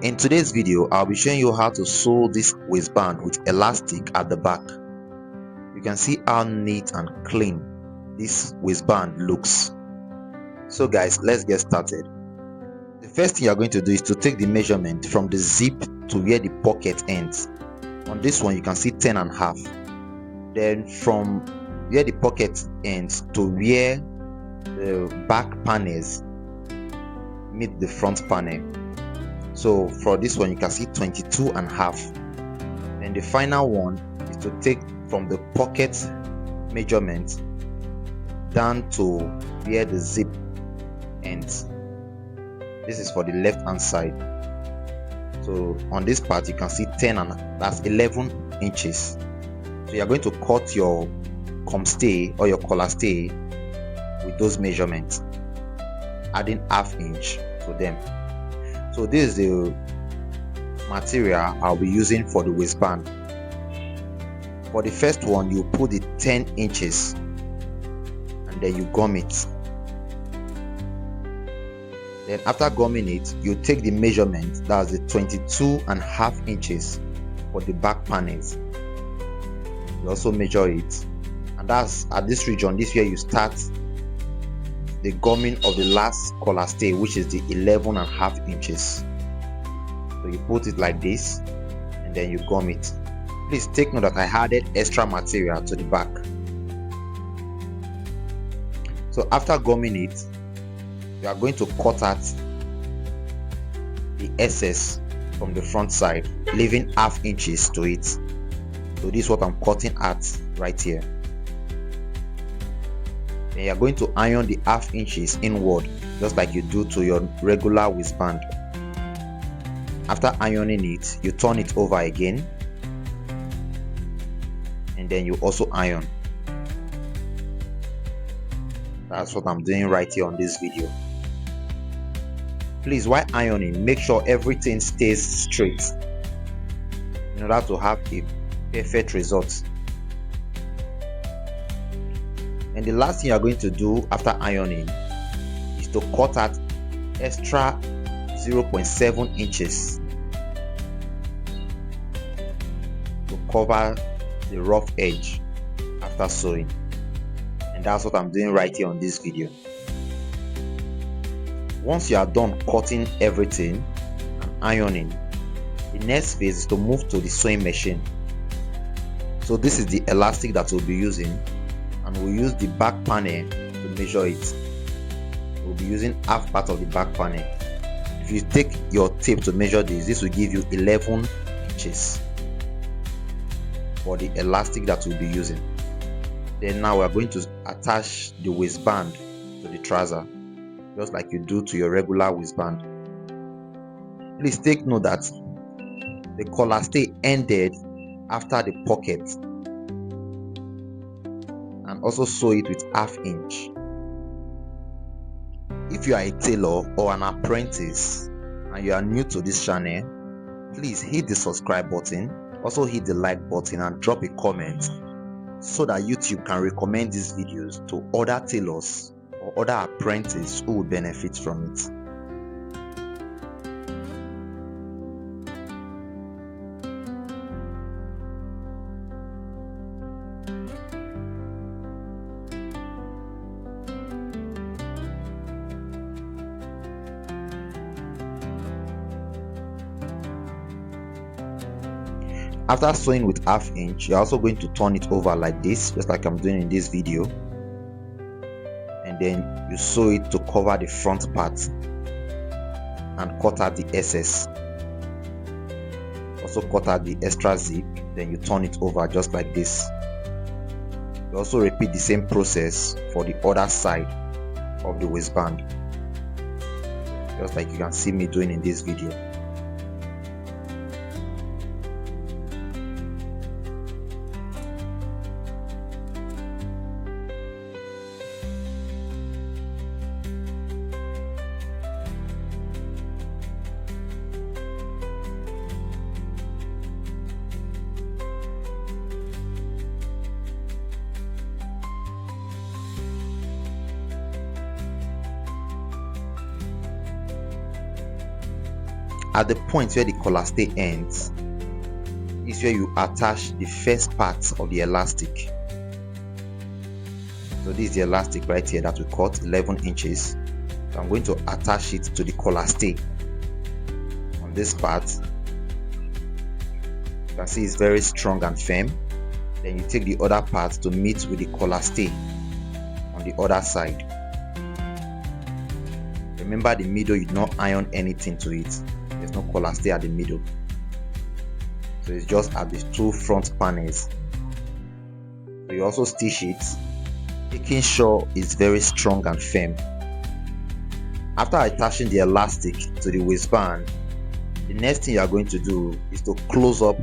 In today's video, I'll be showing you how to sew this waistband with elastic at the back. You can see how neat and clean this waistband looks. So guys, let's get started. The first thing you're going to do is to take the measurement from the zip to where the pocket ends. On this one, you can see 10.5. Then from where the pocket ends to where the back panels meet the front panel. So for this one, you can see 22.5. And the final one is to take from the pocket measurement down to where the zip ends. This is for the left hand side. So on this part, you can see 10 and that's 11 inches. So you're going to cut your cum stay or your collar stay with those measurements, adding ½ inch to them. So this is the material I'll be using for the waistband. For the first one, you put it 10 inches and then you gum it. Then after gumming it, you take the measurement, that's the 22.5 inches for the back panels. You also measure it, and that's at this region, this where you start the gumming of the last collar stay, which is the 11.5 inches. So you put it like this and then you gum it. Please take note that I added extra material to the back. So after gumming it, you are going to cut out the excess from the front side, leaving ½ inches to it. So this is what I'm cutting at right here. Then you are going to iron the ½ inches inward, just like you do to your regular waistband. After ironing it, you turn it over again, and then you also iron. That's what I'm doing right here on this video. Please, while ironing, make sure everything stays straight in order to have a perfect result. And the last thing you are going to do after ironing is to cut out extra 0.7 inches to cover the rough edge after sewing. And that's what I'm doing right here on this video. Once you are done cutting everything and ironing, the next phase is to move to the sewing machine. So this is the elastic that we'll be using, and we'll use the back panel to measure it. We'll be using half part of the back panel. If you take your tape to measure this will give you 11 inches for the elastic that we'll be using. Then now we're going to attach the waistband to the trouser, just like you do to your regular waistband. Please take note that the collar stay ended after the pocket, and also sew it with ½ inch. If you are a tailor or an apprentice and you are new to this channel, please hit the subscribe button, also hit the like button and drop a comment so that YouTube can recommend these videos to other tailors or other apprentices who will benefit from it. After sewing with ½ inch, you're also going to turn it over like this, just like I'm doing in this video, and then you sew it to cover the front part and cut out the excess. Also cut out the extra zip, then you turn it over just like this. You also repeat the same process for the other side of the waistband, just like you can see me doing in this video. At the point where the collar stay ends is where you attach the first part of the elastic. So this is the elastic right here that we cut 11 inches. So I'm going to attach it to the collar stay on this part. You can see it's very strong and firm. Then you take the other part to meet with the collar stay on the other side. Remember, the middle, you do not iron anything to it. There's no collar stay at the middle. So it's just at the two front panels. So you also stitch it, making sure it's very strong and firm. After attaching the elastic to the waistband, the next thing you are going to do is to close up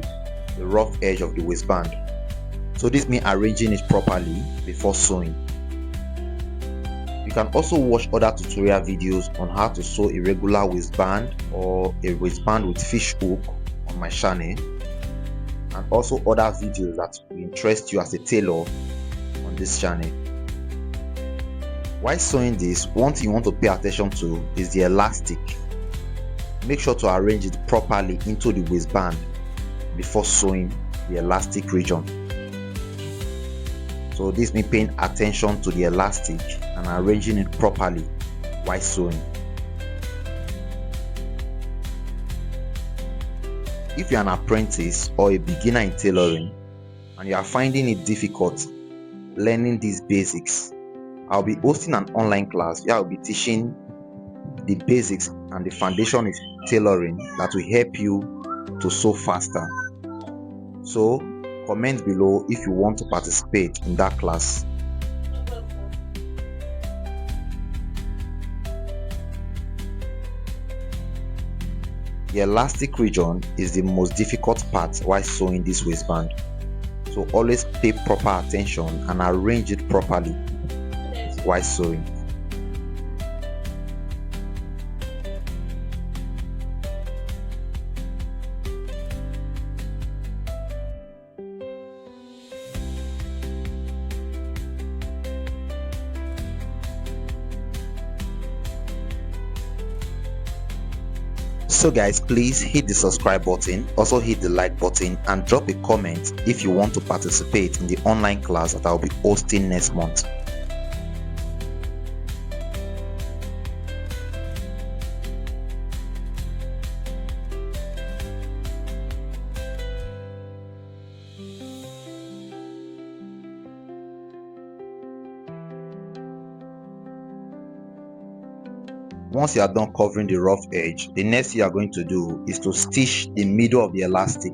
the rough edge of the waistband. So this means arranging it properly before sewing. You can also watch other tutorial videos on how to sew a regular waistband or a waistband with fish hook on my channel, and also other videos that will interest you as a tailor on this channel. While sewing this, one thing you want to pay attention to is the elastic. Make sure to arrange it properly into the waistband before sewing the elastic region. So this means paying attention to the elastic and arranging it properly while sewing. If you're an apprentice or a beginner in tailoring and you are finding it difficult learning these basics, I'll be hosting an online class where I'll be teaching the basics and the foundation of tailoring that will help you to sew faster. So comment below if you want to participate in that class. The elastic region is the most difficult part while sewing this waistband. So always pay proper attention and arrange it properly while sewing. So guys, please hit the subscribe button, also hit the like button, and drop a comment if you want to participate in the online class that I'll be hosting next month. Once you are done covering the rough edge, the next thing you are going to do is to stitch the middle of the elastic